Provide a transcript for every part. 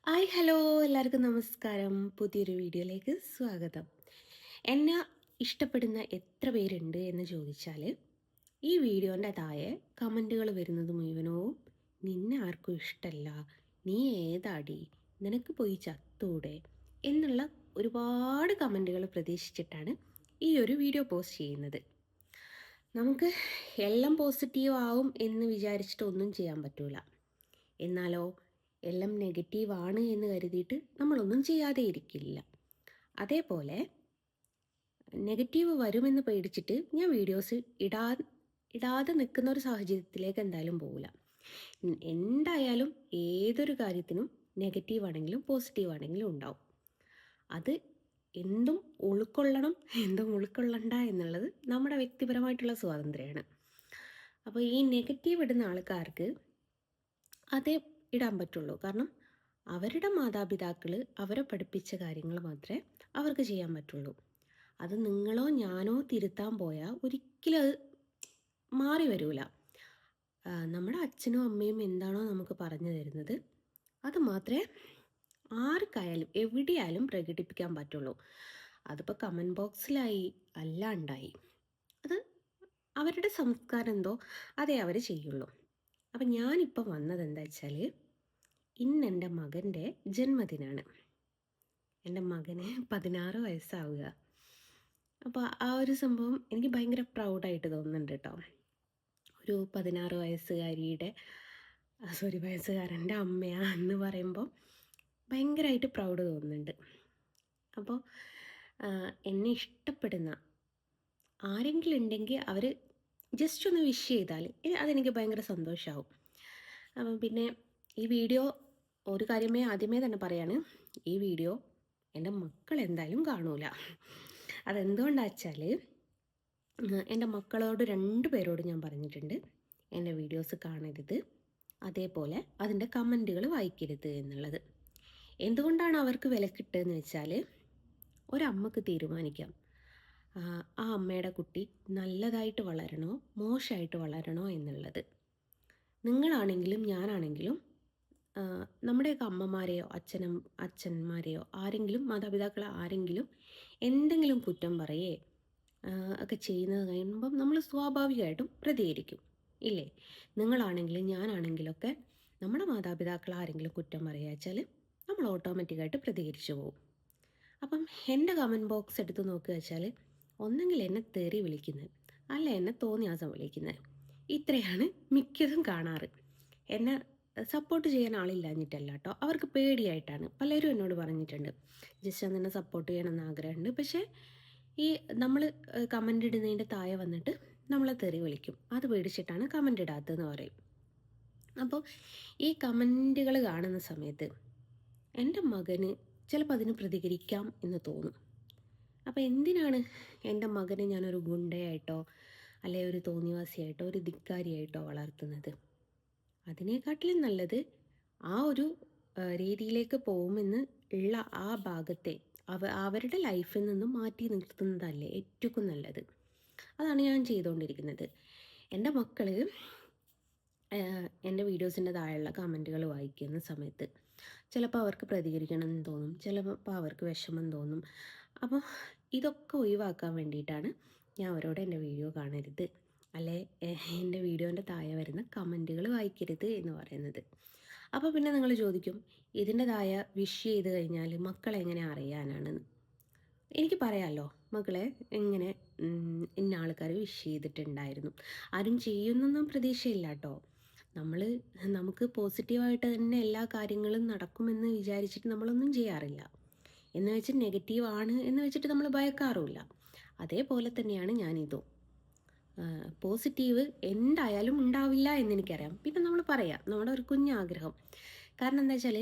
Hi hello എല്ലാവർക്കും നമസ്കാരം. പുതിയൊരു വീഡിയോയിലേക്ക് സ്വാഗതം. എന്നെ ഇഷ്ടപ്പെടുന്ന എത്ര പേരുണ്ട് എന്ന് ചോദിച്ചാൽ ഈ വീഡിയോൻ്റെ താഴെ കമൻറ്റുകൾ വരുന്നത് മുഴുവനവും നിന്നെ ആർക്കും ഇഷ്ടമല്ല, നീ ഏതാടി, നിനക്ക് പോയി ചത്തൂടെ എന്നുള്ള ഒരുപാട് കമൻറ്റുകൾ പ്രതീക്ഷിച്ചിട്ടാണ് ഈ ഒരു വീഡിയോ പോസ്റ്റ് ചെയ്യുന്നത്. നമുക്ക് എല്ലാം പോസിറ്റീവ് ആവും എന്ന് വിചാരിച്ചിട്ട് ഒന്നും ചെയ്യാൻ പറ്റൂല. എന്നാലോ എല്ലാം നെഗറ്റീവാണ് എന്ന് കരുതിയിട്ട് നമ്മളൊന്നും ചെയ്യാതെ ഇരിക്കില്ല. അതേപോലെ നെഗറ്റീവ് വരുമെന്ന് പേടിച്ചിട്ട് ഞാൻ വീഡിയോസ് ഇടാതെ നിൽക്കുന്ന ഒരു സാഹചര്യത്തിലേക്ക് എന്തായാലും പോകില്ല. എന്തായാലും ഏതൊരു കാര്യത്തിനും നെഗറ്റീവ് ആണെങ്കിലും പോസിറ്റീവ് ആണെങ്കിലും ഉണ്ടാവും. അത് എന്തും ഉൾക്കൊള്ളണം, എന്തും ഉൾക്കൊള്ളണ്ട എന്നുള്ളത് നമ്മുടെ വ്യക്തിപരമായിട്ടുള്ള സ്വാതന്ത്ര്യമാണ്. അപ്പോൾ ഈ നെഗറ്റീവ് ഇടുന്ന ആൾക്കാർക്ക് അതേ ഇടാൻ പറ്റുള്ളൂ. കാരണം അവരുടെ മാതാപിതാക്കൾ അവരെ പഠിപ്പിച്ച കാര്യങ്ങൾ മാത്രമേ അവർക്ക് ചെയ്യാൻ പറ്റുള്ളൂ. അത് നിങ്ങളോ ഞാനോ തിരുത്താൻ പോയാൽ ഒരിക്കലും അത് മാറി വരില്ല. നമ്മുടെ അച്ഛനും അമ്മയും എന്താണോ നമുക്ക് പറഞ്ഞു തരുന്നത് അത് മാത്രമേ ആർക്കായാലും എവിടെയായാലും പ്രകടിപ്പിക്കാൻ പറ്റുള്ളൂ. അതിപ്പോൾ കമൻറ്റ് ബോക്സിലായി അല്ലാണ്ടായി അത് അവരുടെ സംസ്കാരം എന്തോ അതേ അവർ ചെയ്യുള്ളൂ. അപ്പം ഞാനിപ്പോൾ വന്നത് എന്താ വെച്ചാൽ ഇന്ന് എൻ്റെ മകൻ്റെ ജന്മദിനമാണ്. എൻ്റെ മകന് 16 വയസ്സാവുക. അപ്പോൾ ആ ഒരു സംഭവം എനിക്ക് ഭയങ്കര പ്രൗഡായിട്ട് തോന്നുന്നുണ്ട് കേട്ടോ. ഒരു 16 വയസ്സുകാരൻ്റെ അമ്മയാന്ന് പറയുമ്പോൾ ഭയങ്കരമായിട്ട് പ്രൗഡ് തോന്നുന്നുണ്ട്. അപ്പോൾ എന്നെ ഇഷ്ടപ്പെടുന്ന ആരെങ്കിലും ഉണ്ടെങ്കിൽ അവർ ജസ്റ്റ് ഒന്ന് വിഷ് ചെയ്താൽ അതെനിക്ക് ഭയങ്കര സന്തോഷമാവും. അപ്പം പിന്നെ ഈ വീഡിയോ ഒരു കാര്യമേ ആദ്യമേ തന്നെ പറയാണ്, ഈ വീഡിയോ എൻ്റെ മക്കൾ എന്തായാലും കാണൂല. അതെന്തുകൊണ്ടാണെന്ന് വെച്ചാൽ എൻ്റെ മക്കളോട് 2 പേരോട് ഞാൻ പറഞ്ഞിട്ടുണ്ട് എൻ്റെ വീഡിയോസ് കാണരുത്, അതേപോലെ അതിൻ്റെ കമൻറ്റുകൾ വായിക്കരുത് എന്നുള്ളത്. എന്തുകൊണ്ടാണ് അവർക്ക് വിലക്കിട്ടതെന്ന് വെച്ചാൽ ഒരമ്മക്ക് തീരുമാനിക്കാം ആ അമ്മയുടെ കുട്ടി നല്ലതായിട്ട് വളരണോ മോശമായിട്ട് വളരണോ എന്നുള്ളത്. നിങ്ങളാണെങ്കിലും ഞാനാണെങ്കിലും നമ്മുടെയൊക്കെ അമ്മമാരെയോ അച്ഛന്മാരെയോ ആരെങ്കിലും മാതാപിതാക്കളെ ആരെങ്കിലും എന്തെങ്കിലും കുറ്റം പറയേ ഒക്കെ ചെയ്യുന്നത് കഴിയുമ്പം നമ്മൾ സ്വാഭാവികമായിട്ടും പ്രതികരിക്കും, ഇല്ലേ? നിങ്ങളാണെങ്കിലും ഞാനാണെങ്കിലൊക്കെ നമ്മുടെ മാതാപിതാക്കൾ ആരെങ്കിലും കുറ്റം പറയുക വെച്ചാൽ നമ്മൾ ഓട്ടോമാറ്റിക്കായിട്ട് പ്രതികരിച്ചു പോകും. അപ്പം എൻ്റെ കമൻറ്റ് ബോക്സ് എടുത്ത് നോക്കുക വെച്ചാൽ ഒന്നെങ്കിൽ എന്നെ തെറി വിളിക്കുന്നത്, അല്ല എന്നെ തോന്നിയാസം വിളിക്കുന്നത്, ഇത്രയാണ് മിക്കതും കാണാറ്. എന്നെ സപ്പോർട്ട് ചെയ്യാൻ ആളില്ലാഞ്ഞിട്ടല്ല കേട്ടോ, അവർക്ക് പേടിയായിട്ടാണ്. പലരും എന്നോട് പറഞ്ഞിട്ടുണ്ട് ജസ്റ്റ് നിന്നെ സപ്പോർട്ട് ചെയ്യണമെന്ന് ആഗ്രഹമുണ്ട്, പക്ഷേ ഈ നമ്മൾ കമൻ്റ് ഇടുന്നതിൻ്റെ താഴെ വന്നിട്ട് നമ്മളെ തെറി വിളിക്കും, അത് പേടിച്ചിട്ടാണ് കമൻ്റ് ഇടാത്തതെന്ന് പറയും. അപ്പോൾ ഈ കമൻറ്റുകൾ കാണുന്ന സമയത്ത് എൻ്റെ മകന് ചിലപ്പോൾ അതിന് പ്രതികരിക്കാം എന്ന് തോന്നും. അപ്പോൾ എന്തിനാണ് എൻ്റെ മകനെ ഞാനൊരു ഗുണ്ടയായിട്ടോ അല്ലെ ഒരു തോന്നിവാസിയായിട്ടോ ഒരു ധിക്കാരിയായിട്ടോ വളർത്തുന്നത്? അതിനേക്കാട്ടിലും നല്ലത് ആ ഒരു രീതിയിലേക്ക് പോകുമെന്ന് ഉള്ള ആ ഭാഗത്തെ അവരുടെ ലൈഫിൽ നിന്നും മാറ്റി നിർത്തുന്നതല്ലേ ഏറ്റവും നല്ലത്. അതാണ് ഞാൻ ചെയ്തുകൊണ്ടിരിക്കുന്നത്. എൻ്റെ മക്കൾ എൻ്റെ വീഡിയോസിൻ്റെ താഴെയുള്ള കമൻറ്റുകൾ വായിക്കുന്ന സമയത്ത് ചിലപ്പോൾ അവർക്ക് പ്രതികരിക്കണം എന്ന് തോന്നും, ചിലപ്പോൾ അവർക്ക് വിഷമം തോന്നും. അപ്പോൾ ഇതൊക്കെ ഒഴിവാക്കാൻ വേണ്ടിയിട്ടാണ് ഞാൻ അവരോട് എൻ്റെ വീഡിയോ കാണരുത്, അല്ലെ എൻ്റെ വീഡിയോൻ്റെ താഴെ വരുന്ന കമൻറ്റുകൾ വായിക്കരുത് എന്ന് പറയുന്നത്. അപ്പോൾ പിന്നെ നിങ്ങൾ ചോദിക്കും, ഇതിൻ്റെ താഴെ വിഷ് ചെയ്ത് കഴിഞ്ഞാൽ മക്കളെങ്ങനെ അറിയാനാണെന്ന്. എനിക്ക് പറയാമല്ലോ മക്കളെ, ഇങ്ങനെ ഇന്ന ആൾക്കാർ വിഷ് ചെയ്തിട്ടുണ്ടായിരുന്നു. ആരും ചെയ്യുന്നൊന്നും പ്രതീക്ഷയില്ല കേട്ടോ. നമുക്ക് പോസിറ്റീവായിട്ട് തന്നെ എല്ലാ കാര്യങ്ങളും നടക്കുമെന്ന് വിചാരിച്ചിട്ട് നമ്മളൊന്നും ചെയ്യാറില്ല. എന്ന് വെച്ച് നെഗറ്റീവ് ആണ് എന്ന് വെച്ചിട്ട് നമ്മൾ ഭയക്കാറുമില്ല. അതേപോലെ തന്നെയാണ് ഞാനിതും. പോസിറ്റീവ് എന്തായാലും ഉണ്ടാവില്ല എന്നെനിക്കറിയാം. പിന്നെ നമ്മൾ പറയാം നമ്മുടെ ഒരു കുഞ്ഞാഗ്രഹം. കാരണം എന്താ വെച്ചാൽ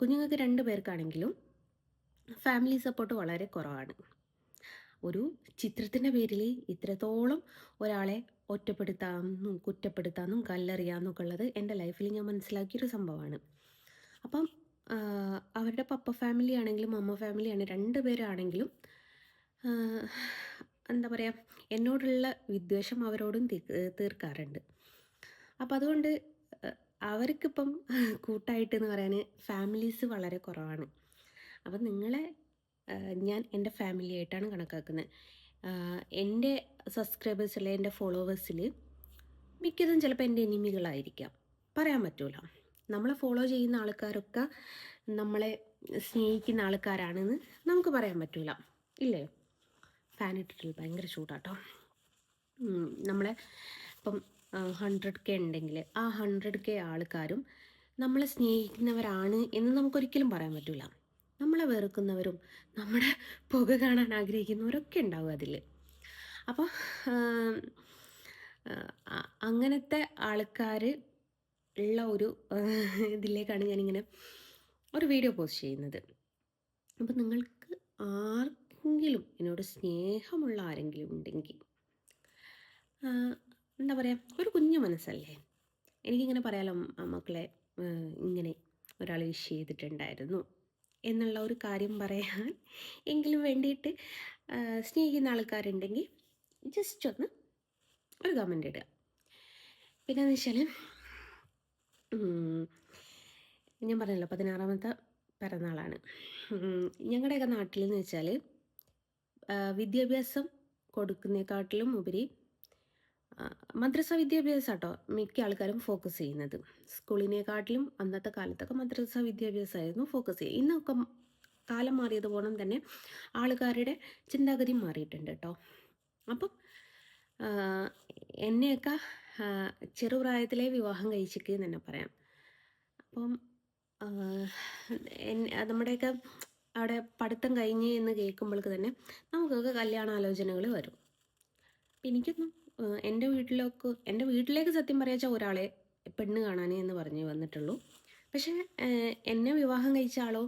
കുഞ്ഞുങ്ങൾക്ക് 2 പേർക്കാണെങ്കിലും ഫാമിലി സപ്പോർട്ട് വളരെ കുറവാണ്. ഒരു ചിത്രത്തിൻ്റെ പേരിൽ ഇത്രത്തോളം ഒരാളെ ഒറ്റപ്പെടുത്താമെന്നും കുറ്റപ്പെടുത്താമെന്നും കല്ലെറിയാമെന്നൊക്കെ ഉള്ളത് എൻ്റെ ലൈഫിൽ ഞാൻ മനസ്സിലാക്കിയൊരു സംഭവമാണ്. അപ്പം അവരുടെ പപ്പ ഫാമിലി ആണെങ്കിലും അമ്മ ഫാമിലി ആണ് 2 പേരാണെങ്കിലും എന്താ പറയുക, എന്നോടുള്ള വിദ്വേഷം അവരോടും തീർക്കാറുണ്ട്. അപ്പം അതുകൊണ്ട് അവർക്കിപ്പം കൂട്ടായിട്ടെന്ന് പറയാൻ ഫാമിലീസ് വളരെ കുറവാണ്. അപ്പം നിങ്ങളെ ഞാൻ എൻ്റെ ഫാമിലി ആയിട്ടാണ് കണക്കാക്കുന്നത്. എൻ്റെ സബ്സ്ക്രൈബേഴ്സ് അല്ലെ എൻ്റെ ഫോളോവേഴ്സിൽ മിക്കതും ചിലപ്പോൾ എൻ്റെ എനിമികളായിരിക്കാം. പറയാൻ പറ്റൂല. നമ്മളെ ഫോളോ ചെയ്യുന്ന ആൾക്കാരൊക്കെ നമ്മളെ സ്നേഹിക്കുന്ന ആൾക്കാരാണെന്ന് നമുക്ക് പറയാൻ പറ്റൂല. ഇല്ലേ? ഫാൻ ഇട്ടിട്ടില്ല, ഭയങ്കര ചൂടാട്ടോ. നമ്മളെ ഇപ്പം 100K ഉണ്ടെങ്കിൽ ആ 100K ആൾക്കാരും നമ്മളെ സ്നേഹിക്കുന്നവരാണ് എന്ന് നമുക്കൊരിക്കലും പറയാൻ പറ്റില്ല. നമ്മളെ വെറുക്കുന്നവരും നമ്മുടെ പുക കാണാൻ ആഗ്രഹിക്കുന്നവരൊക്കെ ഉണ്ടാവും അതിൽ. അപ്പോൾ അങ്ങനത്തെ ആൾക്കാർ ഉള്ള ഒരു ഇതിലേക്കാണ് ഞാനിങ്ങനെ ഒരു വീഡിയോ പോസ്റ്റ് ചെയ്യുന്നത്. അപ്പോൾ നിങ്ങൾക്ക് ആർക്കെങ്കിലും എന്നോട് സ്നേഹമുള്ള ആരെങ്കിലും ഉണ്ടെങ്കിൽ, എന്താ പറയുക, ഒരു കുഞ്ഞു മനസ്സല്ലേ, എനിക്കിങ്ങനെ പറയാലോ മക്കളെ ഇങ്ങനെ ഒരാൾ വിഷ് ചെയ്തിട്ടുണ്ടായിരുന്നു എന്നുള്ള ഒരു കാര്യം പറയാൻ എങ്കിലും വേണ്ടിയിട്ട് സ്നേഹിക്കുന്ന ആൾക്കാരുണ്ടെങ്കിൽ ജസ്റ്റ് ഒന്ന് ഒരു കമൻ്റ് ഇടുക. പിന്നെയെന്ന് വെച്ചാൽ ഞാൻ പറഞ്ഞല്ലോ 16ാമത്തെ പിറന്നാളാണ്. ഞങ്ങളുടെയൊക്കെ നാട്ടിൽ എന്ന് വെച്ചാൽ വിദ്യാഭ്യാസം കൊടുക്കുന്നതിനെക്കാട്ടിലും ഉപരി മദ്രസ വിദ്യാഭ്യാസം കേട്ടോ മിക്ക ആൾക്കാരും ഫോക്കസ് ചെയ്യുന്നത്. സ്കൂളിനെക്കാട്ടിലും അന്നത്തെ കാലത്തൊക്കെ മദ്രസ വിദ്യാഭ്യാസമായിരുന്നു ഫോക്കസ് ചെയ്യുക. ഇന്നൊക്കെ കാലം മാറിയതുപോലെ തന്നെ ആൾക്കാരുടെ ചിന്താഗതി മാറിയിട്ടുണ്ട് കേട്ടോ. അപ്പം എന്നെയൊക്കെ ചെറുപ്രായത്തിലെ വിവാഹം കഴിച്ചിട്ട് എന്ന് തന്നെ പറയാം. അപ്പം നമ്മുടെയൊക്കെ അവിടെ പഠിത്തം കഴിഞ്ഞ് എന്ന് കേൾക്കുമ്പോഴേക്ക് തന്നെ നമുക്കൊക്കെ കല്യാണാലോചനകൾ വരും. അപ്പം എനിക്കൊന്നും എൻ്റെ വീട്ടിലേക്ക് സത്യം പറയാച്ചാൽ ഒരാളെ പെണ്ണ് കാണാനേ എന്ന് പറഞ്ഞ് വന്നിട്ടുള്ളൂ. പക്ഷേ എന്നെ വിവാഹം കഴിച്ച ആളോ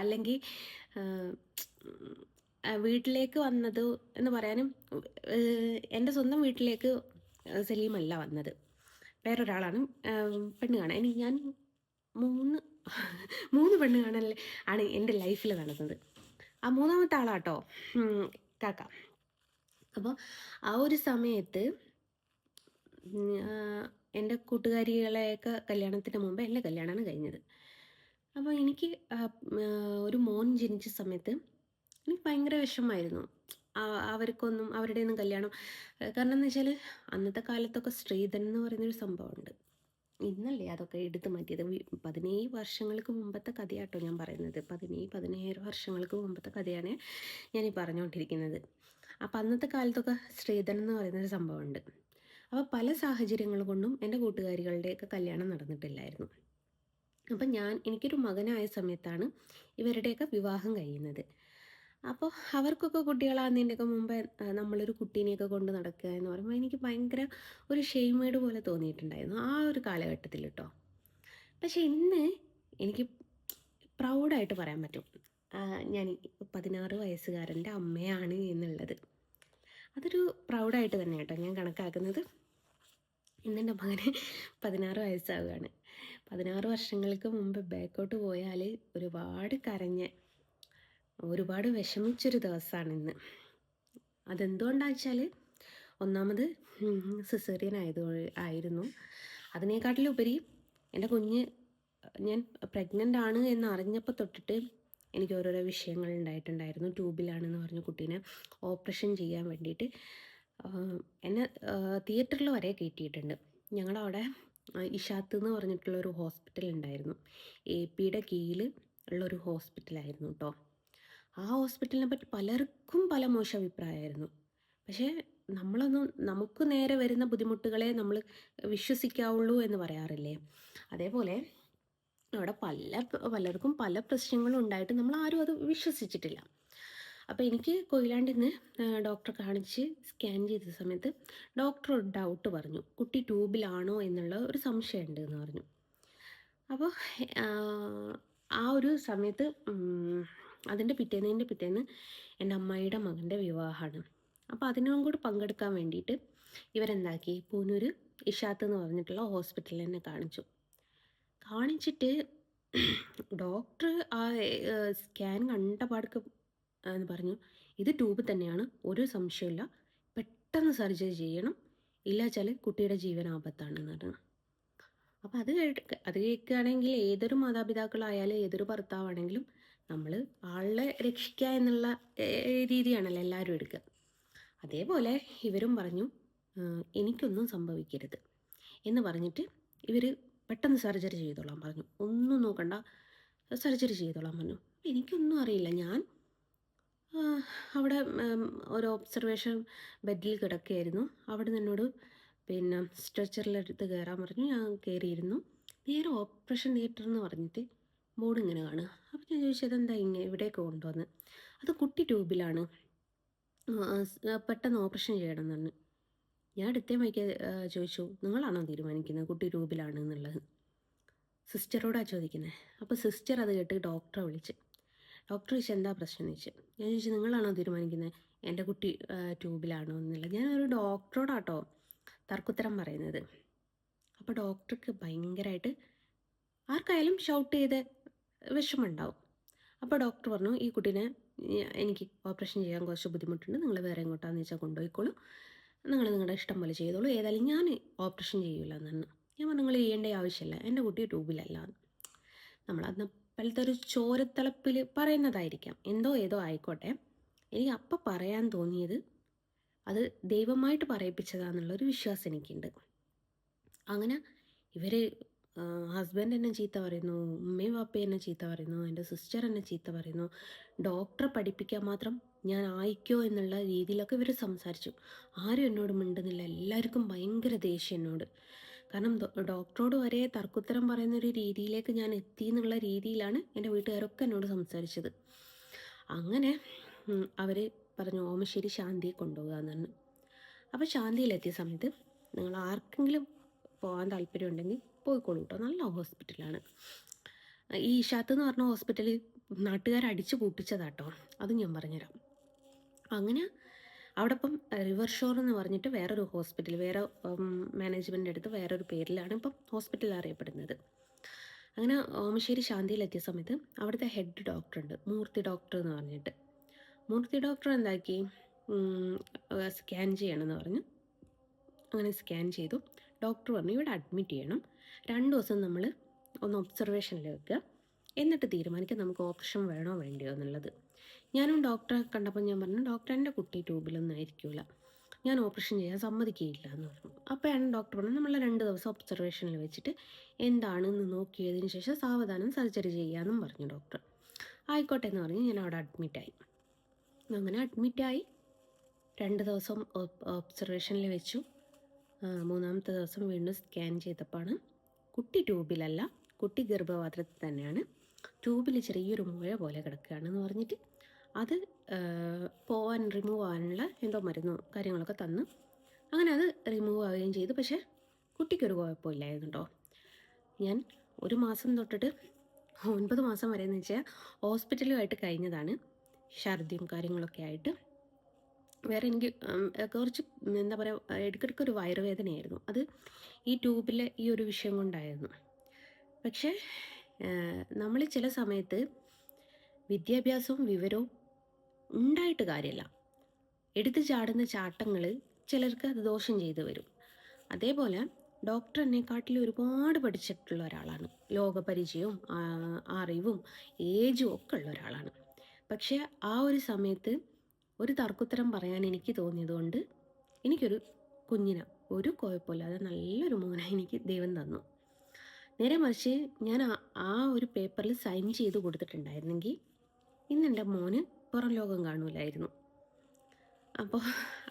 അല്ലെങ്കിൽ വീട്ടിലേക്ക് വന്നത് എന്ന് പറയാനും എൻ്റെ സ്വന്തം വീട്ടിലേക്ക് സലീമല്ല വന്നത്, വേറൊരാളാണ് പെണ്ണ് കാണാൻ. എനിക്ക് ഞാൻ മൂന്ന് പെണ്ണ് കാണാൻ ആണ് എൻ്റെ ലൈഫിൽ നടന്നത്. ആ മൂന്നാമത്തെ ആളാട്ടോ കാക്ക. അപ്പോൾ ആ ഒരു സമയത്ത് എൻ്റെ കൂട്ടുകാരികളെയൊക്കെ കല്യാണത്തിന് മുമ്പ് എൻ്റെ കല്യാണമാണ് കഴിഞ്ഞത്. അപ്പോൾ എനിക്ക് ഒരു മോൻ ജനിച്ച സമയത്ത് എനിക്ക് ഭയങ്കര വിഷമമായിരുന്നു. അവർക്കൊന്നും അവരുടെയൊന്നും കല്യാണം, കാരണം എന്ന് വെച്ചാൽ അന്നത്തെ കാലത്തൊക്കെ സ്ത്രീധനം എന്ന് പറയുന്നൊരു സംഭവമുണ്ട്. ഇന്നല്ലേ അതൊക്കെ എടുത്തു മാറ്റിയത്. 17 വർഷങ്ങൾക്ക് മുമ്പത്തെ കഥയാട്ടോ ഞാൻ പറയുന്നത്. 17 വർഷങ്ങൾക്ക് മുമ്പത്തെ കഥയാണ് ഞാൻ ഈ പറഞ്ഞുകൊണ്ടിരിക്കുന്നത്. അപ്പം അന്നത്തെ കാലത്തൊക്കെ സ്ത്രീധനം എന്ന് പറയുന്നൊരു സംഭവമുണ്ട്. അപ്പോൾ പല സാഹചര്യങ്ങൾ കൊണ്ടും എൻ്റെ കൂട്ടുകാരികളുടെയൊക്കെ കല്യാണം നടന്നിട്ടില്ലായിരുന്നു. അപ്പം എനിക്കൊരു മകനായ സമയത്താണ് ഇവരുടെയൊക്കെ വിവാഹം കഴിയുന്നത്. അപ്പോൾ അവർക്കൊക്കെ കുട്ടികളാകുന്നതിൻ്റെയൊക്കെ മുമ്പേ നമ്മളൊരു കുട്ടീനെയൊക്കെ കൊണ്ട് നടക്കുക എന്ന് പറയുമ്പോൾ എനിക്ക് ഭയങ്കര ഒരു ഷെയ്മേഡ് പോലെ തോന്നിയിട്ടുണ്ടായിരുന്നു ആ ഒരു കാലഘട്ടത്തിൽ കേട്ടോ. പക്ഷേ ഇന്ന് എനിക്ക് പ്രൗഡായിട്ട് പറയാൻ പറ്റും ഞാൻ 16 വയസ്സുകാരൻ്റെ അമ്മയാണ് എന്നുള്ളത്. അതൊരു പ്രൗഡായിട്ട് തന്നെ കേട്ടോ ഞാൻ കണക്കാക്കുന്നത്. ഇന്നെൻ്റെ മകന് 16 വയസ്സാവുകയാണ്. 16 വർഷങ്ങൾക്ക് മുമ്പ് ബാക്കോട്ട് പോയാൽ ഒരുപാട് കരഞ്ഞ് ഒരുപാട് വിഷമിച്ചൊരു ദിവസമാണ് ഇന്ന്. അതെന്തുകൊണ്ടാണെന്ന് വെച്ചാൽ ഒന്നാമത് സിസേറിയൻ ആയിരുന്നു. അതിനേക്കാട്ടിലുപരി എൻ്റെ കുഞ്ഞ് ഞാൻ പ്രഗ്നൻ്റ് ആണ് എന്ന് അറിഞ്ഞപ്പോൾ തൊട്ടിട്ട് എനിക്ക് ഓരോരോ വിഷയങ്ങൾ ഉണ്ടായിട്ടുണ്ടായിരുന്നു. ട്യൂബിലാണെന്ന് പറഞ്ഞ് കുട്ടീനെ ഓപ്പറേഷൻ ചെയ്യാൻ വേണ്ടിയിട്ട് എന്നെ തിയേറ്ററിൽ വരെ കയറ്റിയിട്ടുണ്ട്. ഞങ്ങളവിടെ ഇഷാത്ത് എന്ന് പറഞ്ഞിട്ടുള്ളൊരു ഹോസ്പിറ്റൽ ഉണ്ടായിരുന്നു. AP കീഴിൽ ഉള്ളൊരു ഹോസ്പിറ്റലായിരുന്നു കേട്ടോ. ആ ഹോസ്പിറ്റലിനെ പറ്റി പലർക്കും പല മോശം അഭിപ്രായമായിരുന്നു. പക്ഷേ നമുക്ക് നേരെ വരുന്ന ബുദ്ധിമുട്ടുകളെ നമ്മൾ വിശ്വസിക്കാവുള്ളൂ എന്ന് പറയാറില്ലേ, അതേപോലെ അവിടെ പലർക്കും പല പ്രശ്നങ്ങളും ഉണ്ടായിട്ട് നമ്മൾ ആരും അത് വിശ്വസിച്ചിട്ടില്ല. അപ്പോൾ എനിക്ക് കൊയിലാണ്ടിന്ന് ഡോക്ടറെ കാണിച്ച് സ്കാൻ ചെയ്ത സമയത്ത് ഡോക്ടർ ഒരു ഡൗട്ട് പറഞ്ഞു, കുട്ടി ട്യൂബിലാണോ എന്നുള്ള ഒരു സംശയമുണ്ട് എന്ന് പറഞ്ഞു. അപ്പോൾ ആ ഒരു സമയത്ത് അതിൻ്റെ പിറ്റേന്ന് എൻ്റെ അമ്മായിയുടെ മകൻ്റെ വിവാഹമാണ്. അപ്പോൾ അതിനും കൂടി പങ്കെടുക്കാൻ വേണ്ടിയിട്ട് ഇവരെന്താക്കി, പൂനൂർ ഇഷാത്ത് എന്ന് പറഞ്ഞിട്ടുള്ള ഹോസ്പിറ്റലിൽ എന്നെ കാണിച്ചിട്ട് ഡോക്ടർ ആ സ്കാൻ കണ്ട പാടക്ക് എന്ന് പറഞ്ഞു, ഇത് ട്യൂബ് തന്നെയാണ്, ഒരു സംശയമില്ല, പെട്ടെന്ന് സർജറി ചെയ്യണം, ഇല്ല വെച്ചാൽ കുട്ടിയുടെ ജീവൻ ആപത്താണെന്ന് പറഞ്ഞു. അപ്പോൾ അത് കേൾക്കുകയാണെങ്കിൽ ഏതൊരു മാതാപിതാക്കളായാലും ഏതൊരു ഭർത്താവാണെങ്കിലും നമ്മൾ ആളെ രക്ഷിക്കുക എന്നുള്ള രീതിയാണല്ലോ എല്ലാവരും എടുക്കുക. അതേപോലെ ഇവരും പറഞ്ഞു എനിക്കൊന്നും സംഭവിക്കരുത് എന്ന് പറഞ്ഞിട്ട് ഇവർ പെട്ടെന്ന് സർജറി ചെയ്തോളാൻ പറഞ്ഞു. ഒന്നും നോക്കണ്ട, സർജറി ചെയ്തോളാൻ പറഞ്ഞു. എനിക്കൊന്നും അറിയില്ല. ഞാൻ അവിടെ ഒരു ഒബ്സർവേഷൻ ബെഡിൽ കിടക്കുകയായിരുന്നു. അവിടെ നിന്നോട് പിന്നെ സ്ട്രെച്ചറിലെടുത്ത് കയറാൻ പറഞ്ഞു. ഞാൻ കയറിയിരുന്നു. നേരെ ഓപ്പറേഷൻ തിയേറ്റർ എന്ന് പറഞ്ഞിട്ട് ബോർഡ് ഇങ്ങനെ കാണുക. അപ്പോൾ ഞാൻ ചോദിച്ചത് എന്താ ഇങ്ങനെ ഇവിടേക്ക് കൊണ്ടുവന്ന്. അത് കുട്ടി ട്യൂബിലാണ്, പെട്ടെന്ന് ഓപ്പറേഷൻ ചെയ്യണം എന്ന് പറഞ്ഞു. ഞാൻ അടുത്തേ വൈക്ക് ചോദിച്ചു, നിങ്ങളാണോ തീരുമാനിക്കുന്നത് കുട്ടി ട്യൂബിലാണ് എന്നുള്ളത്? സിസ്റ്ററോടാണ് ചോദിക്കുന്നത്. അപ്പോൾ സിസ്റ്റർ അത് കേട്ട് ഡോക്ടറെ വിളിച്ച്. ഡോക്ടർ ചോദിച്ചു എന്താ പ്രശ്നം എന്ന് ചോദിച്ചു. ഞാൻ ചോദിച്ചു നിങ്ങളാണോ തീരുമാനിക്കുന്നത് എൻ്റെ കുട്ടി ട്യൂബിലാണോ എന്നുള്ളത്? ഞാനൊരു ഡോക്ടറോടാട്ടോ തർക്കുത്തരം പറയുന്നത്. അപ്പോൾ ഡോക്ടർക്ക് ഭയങ്കരമായിട്ട് ആർക്കായാലും ഷൗട്ട് ചെയ്ത് വിഷമമുണ്ടാവും. അപ്പോൾ ഡോക്ടർ പറഞ്ഞു ഈ കുട്ടീനെ എനിക്ക് ഓപ്പറേഷൻ ചെയ്യാൻ കുറച്ച് ബുദ്ധിമുട്ടുണ്ട്, നിങ്ങൾ വേറെ എങ്ങോട്ടാന്ന് വെച്ചാൽ കൊണ്ടുപോയിക്കോളൂ, നിങ്ങൾ നിങ്ങളുടെ ഇഷ്ടം പോലെ ചെയ്തോളൂ, ഏതായാലും ഞാൻ ഓപ്പറേഷൻ ചെയ്യില്ല എന്ന് പറഞ്ഞു. ഞാൻ പറഞ്ഞു നിങ്ങൾ ചെയ്യേണ്ട ആവശ്യമില്ല, എൻ്റെ കുട്ടി ട്യൂബിലല്ല. നമ്മളന്ന് പോലത്തെ ഒരു ചോരത്തിളപ്പിൽ പറയുന്നതായിരിക്കാം, എന്തോ ഏതോ ആയിക്കോട്ടെ. എനിക്ക് അപ്പം പറയാൻ തോന്നിയത് അത് ദൈവമായിട്ട് പറയിപ്പിച്ചതാണെന്നുള്ളൊരു വിശ്വാസം എനിക്കുണ്ട്. അങ്ങനെ ഇവർ ഹസ്ബൻഡ് എന്നെ ചീത്ത പറയുന്നു, ഉമ്മയും വാപ്പയും എന്നെ ചീത്ത പറയുന്നു, എൻ്റെ സിസ്റ്റർ എന്നെ ചീത്ത പറയുന്നു. ഡോക്ടറെ പഠിപ്പിക്കാൻ മാത്രം ഞാൻ ആയിക്കോ എന്നുള്ള രീതിയിലൊക്കെ ഇവർ സംസാരിച്ചു. ആരും എന്നോട് മിണ്ടുന്നില്ല. എല്ലാവർക്കും ഭയങ്കര ദേഷ്യം എന്നോട്. കാരണം ഡോക്ടറോട് വരെ തർക്കുത്തരം പറയുന്നൊരു രീതിയിലേക്ക് ഞാൻ എത്തി എന്നുള്ള രീതിയിലാണ് എൻ്റെ വീട്ടുകാരൊക്കെ എന്നോട് സംസാരിച്ചത്. അങ്ങനെ അവർ പറഞ്ഞു ഓമശ്ശേരി ശാന്തിയെ കൊണ്ടുപോകുക എന്ന്. അപ്പോൾ ശാന്തിയിലെത്തിയ സമയത്ത് നിങ്ങൾ ആർക്കെങ്കിലും പോകാൻ താല്പര്യം ഉണ്ടെങ്കിൽ പോയിക്കോളൂ കേട്ടോ, നല്ല ഹോസ്പിറ്റലാണ്. ഈ ഇഷാത്ത് എന്ന് പറഞ്ഞ ഹോസ്പിറ്റലിൽ നാട്ടുകാരടിച്ചു കൂട്ടിച്ചതാട്ടോ, അതും ഞാൻ പറഞ്ഞുതരാം. അങ്ങനെ അവിടെ ഇപ്പം റിവർ ഷോർ എന്ന് പറഞ്ഞിട്ട് വേറൊരു ഹോസ്പിറ്റൽ, വേറെ മാനേജ്മെൻ്റ് അടുത്ത് വേറൊരു പേരിലാണ് ഇപ്പം ഹോസ്പിറ്റൽ അറിയപ്പെടുന്നത്. അങ്ങനെ ഓമശ്ശേരി ശാന്തിയിലെത്തിയ സമയത്ത് അവിടുത്തെ ഹെഡ് ഡോക്ടറുണ്ട്, മൂർത്തി ഡോക്ടർ എന്ന് പറഞ്ഞിട്ട്. മൂർത്തി ഡോക്ടർ എന്താക്കി, സ്കാൻ ചെയ്യണമെന്ന് പറഞ്ഞു. അങ്ങനെ സ്കാൻ ചെയ്തു. ഡോക്ടർ പറഞ്ഞു ഇവിടെ അഡ്മിറ്റ് ചെയ്യണം, 2 ദിവസം നമ്മൾ ഒന്ന് ഒബ്സർവേഷനിൽ വെക്കുക, എന്നിട്ട് തീരുമാനിക്കാം നമുക്ക് ഓപ്പറേഷൻ വേണോ വേണ്ടയോ എന്നുള്ളത്. ഞാനും ഡോക്ടറെ കണ്ടപ്പോൾ ഞാൻ പറഞ്ഞു ഡോക്ടർ എൻ്റെ കുട്ടി ട്യൂബിലൊന്നും ആയിരിക്കില്ല, ഞാൻ ഓപ്പറേഷൻ ചെയ്യാൻ സമ്മതിക്കുകയില്ല എന്ന് പറഞ്ഞു. അപ്പോഴാണ് ഡോക്ടർ പറഞ്ഞു നമ്മൾ 2 ദിവസം ഒബ്സർവേഷനിൽ വെച്ചിട്ട് എന്താണെന്ന് നോക്കിയതിന് ശേഷം സാവധാനം സർജറി ചെയ്യാമെന്നും പറഞ്ഞു ഡോക്ടർ. ആയിക്കോട്ടെ എന്ന് പറഞ്ഞ് ഞാൻ അവിടെ അഡ്മിറ്റായി. അങ്ങനെ അഡ്മിറ്റായി 2 ദിവസം ഒബ്സർവേഷനിൽ വെച്ചു. 3-ാമത്തെ ദിവസം വീണ്ടും സ്കാൻ ചെയ്തപ്പോഴാണ് കുട്ടി ട്യൂബിലല്ല, കുട്ടി ഗർഭപാത്രത്തിൽ തന്നെയാണ്, ട്യൂബിൽ ചെറിയൊരു മുഴ പോലെ കിടക്കുകയാണെന്ന് പറഞ്ഞിട്ട് അത് റിമൂവ് ആവാനുള്ള എന്തോ മരുന്നോ കാര്യങ്ങളൊക്കെ തന്നു. അങ്ങനെ അത് റിമൂവ് ആവുകയും ചെയ്തു. പക്ഷേ കുട്ടിക്കൊരു കുഴപ്പമില്ലായിരുന്നു കേട്ടോ. ഞാൻ 1 മാസം തൊട്ടിട്ട് 9 മാസം വരെ എന്ന് വെച്ചാൽ ഹോസ്പിറ്റലുമായിട്ട് കഴിഞ്ഞതാണ്, ഛർദിയും കാര്യങ്ങളൊക്കെ ആയിട്ട്. വേറെ എനിക്ക് കുറച്ച് എന്താ പറയുക, ഇടയ്ക്കിടയ്ക്കൊരു വയറുവേദനയായിരുന്നു. അത് ഈ ട്യൂബിലെ ഈ ഒരു വിഷയം കൊണ്ടായിരുന്നു. പക്ഷേ നമ്മൾ ചില സമയത്ത് വിദ്യാഭ്യാസവും വിവരവും ഉണ്ടായിട്ട് കാര്യമില്ല, എടുത്തു ചാടുന്ന ചാട്ടങ്ങൾ ചിലർക്ക് അത് ദോഷം ചെയ്തു വരും. അതേപോലെ ഡോക്ടർ എന്നെക്കാട്ടിൽ ഒരുപാട് പഠിച്ചിട്ടുള്ള ഒരാളാണ്, ലോകപരിചയവും അറിവും ഏജും ഒക്കെ ഉള്ള ഒരാളാണ്. പക്ഷേ ആ ഒരു സമയത്ത് ഒരു തർക്കുത്തരം പറയാൻ എനിക്ക് തോന്നിയതുകൊണ്ട് എനിക്കൊരു കുഞ്ഞിനെ ഒരു കുഴപ്പമില്ലാതെ നല്ലൊരു മോനെ എനിക്ക് ദൈവം തന്നു. നേരെ മറിച്ച് ഞാൻ ആ ഒരു പേപ്പറിൽ സൈൻ ചെയ്ത് കൊടുത്തിട്ടുണ്ടായിരുന്നെങ്കിൽ ഇന്ന് എൻ്റെ മോന് പുറം ലോകം കാണൂലായിരുന്നു. അപ്പോൾ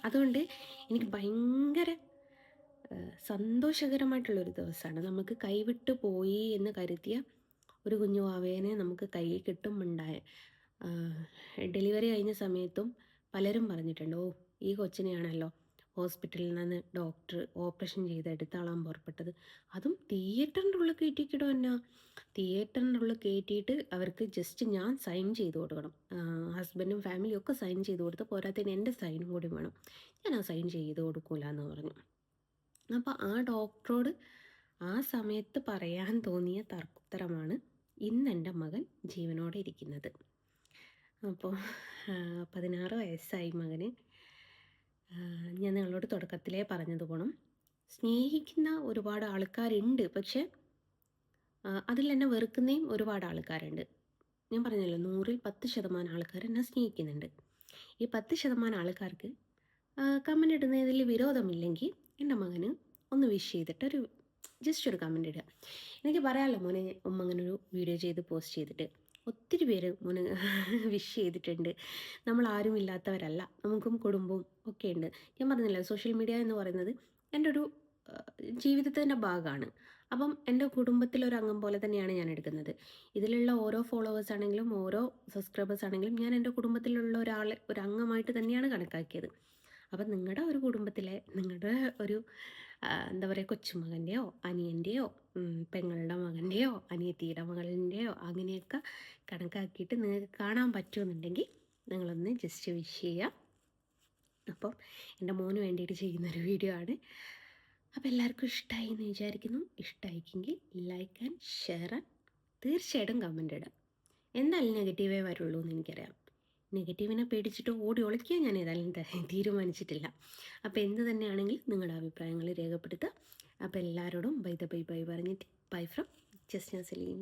അതുകൊണ്ട് എനിക്ക് ഭയങ്കര സന്തോഷകരമായിട്ടുള്ളൊരു ദിവസമാണ്. നമുക്ക് കൈവിട്ട് പോയി എന്ന് കരുതിയ ഒരു കുഞ്ഞു വാവേനെ നമുക്ക് കയ്യിൽ കിട്ടുമുണ്ടായ. ഡെലിവറി കഴിഞ്ഞ സമയത്തും പലരും പറഞ്ഞിട്ടുണ്ട്, ഓ ഈ കൊച്ചിനെയാണല്ലോ ഹോസ്പിറ്റലിൽ നിന്ന് ഡോക്ടർ ഓപ്പറേഷൻ ചെയ്ത് എടുത്താളാൻ പുറപ്പെട്ടത്. അതും തിയേറ്ററിൻ്റെ ഉള്ളിൽ കയറ്റിക്കിടും എന്നാ, തിയേറ്ററിൻ്റെ ഉള്ളിൽ കയറ്റിയിട്ട് അവർക്ക് ജസ്റ്റ് ഞാൻ സൈൻ ചെയ്ത് കൊടുക്കണം, ഹസ്ബൻഡും ഫാമിലിയും ഒക്കെ സൈൻ ചെയ്ത് കൊടുത്ത് പോരാത്തതിന് എൻ്റെ സൈനും കൂടി വേണം, ഞാൻ ആ സൈൻ ചെയ്ത് കൊടുക്കൂല എന്ന് പറഞ്ഞു. അപ്പോൾ ആ ഡോക്ടറോട് ആ സമയത്ത് പറയാൻ തോന്നിയ തർക്കുത്തരമാണ് ഇന്ന് എൻ്റെ മകൻ ജീവനോടെ ഇരിക്കുന്നത്. അപ്പോൾ 16 വയസ്സായി മകന്. ഞാൻ നിങ്ങളോട് തുടക്കത്തിലേ പറഞ്ഞതുപോണം സ്നേഹിക്കുന്ന ഒരുപാട് ആൾക്കാരുണ്ട്, പക്ഷേ അതിൽ എന്നെ വെറുക്കുന്നേയും ഒരുപാട് ആൾക്കാരുണ്ട്. ഞാൻ പറഞ്ഞല്ലോ 100-ൽ 10% ആൾക്കാർ എന്നെ സ്നേഹിക്കുന്നുണ്ട്. ഈ 10% ആൾക്കാർക്ക് കമൻ്റ് ഇടുന്നതിൽ വിരോധമില്ലെങ്കിൽ എൻ്റെ മകന് ഒന്ന് വിഷ് ചെയ്തിട്ട് ജസ്റ്റ് ഒരു കമൻ്റ് ഇടുക. എനിക്ക് പറയാമല്ലോ മോനെ ഉമ്മ അങ്ങനെ ഒരു വീഡിയോ ചെയ്ത് പോസ്റ്റ് ചെയ്തിട്ട് ഒത്തിരി പേര് മോന് വിഷ് ചെയ്തിട്ടുണ്ട്. നമ്മൾ ആരും ഇല്ലാത്തവരല്ല, നമുക്കും കുടുംബവും ഒക്കെ ഉണ്ട്. ഞാൻ പറഞ്ഞില്ല സോഷ്യൽ മീഡിയ എന്ന് പറയുന്നത് എൻ്റെ ഒരു ജീവിതത്തിൻ്റെ ഭാഗമാണ്. അപ്പം എൻ്റെ കുടുംബത്തിലൊരു അംഗം പോലെ തന്നെയാണ് ഞാൻ എടുക്കുന്നത്. ഇതിലുള്ള ഓരോ ഫോളോവേഴ്സ് ആണെങ്കിലും ഓരോ സബ്സ്ക്രൈബേഴ്സ് ആണെങ്കിലും ഞാൻ എൻ്റെ കുടുംബത്തിലുള്ള ഒരു അംഗമായിട്ട് തന്നെയാണ് കണക്കാക്കിയത്. അപ്പം നിങ്ങളുടെ ഒരു കുടുംബത്തിലെ നിങ്ങളുടെ ഒരു എന്താ പറയുക കൊച്ചുമകൻ്റെയോ അനിയൻ്റെയോ പെങ്ങളുടെ മകൻ്റെയോ അനിയത്തിയുടെ മകളുടെയോ അങ്ങനെയൊക്കെ കണക്കാക്കിയിട്ട് നിങ്ങൾക്ക് കാണാൻ പറ്റുമെന്നുണ്ടെങ്കിൽ നിങ്ങളൊന്ന് ജസ്റ്റ് വിഷ് ചെയ്യുക. അപ്പം എൻ്റെ മോന് വേണ്ടിയിട്ട് ചെയ്യുന്നൊരു വീഡിയോ ആണ്. അപ്പോൾ എല്ലാവർക്കും ഇഷ്ടമായി എന്ന് വിചാരിക്കുന്നു. ഇഷ്ടമായിക്കെങ്കിൽ ലൈക്ക് ആൻഡ് ഷെയർ ആൻഡ് തീർച്ചയായിട്ടും കമൻ്റ് ഇടാം. എന്തായാലും നെഗറ്റീവേ വരുള്ളൂ എന്ന് എനിക്കറിയാം. നെഗറ്റീവിനെ പേടിച്ചിട്ട് ഓടി ഒളിക്കാൻ ഞാൻ ഏതായാലും തീരുമാനിച്ചിട്ടില്ല. അപ്പോൾ എന്ത് തന്നെയാണെങ്കിലും നിങ്ങളുടെ അഭിപ്രായങ്ങൾ രേഖപ്പെടുത്തുക. അപ്പോൾ എല്ലാവരോടും ബൈ പറഞ്ഞിട്ട് ബൈ ഫ്രം ജസ്ന സലീം.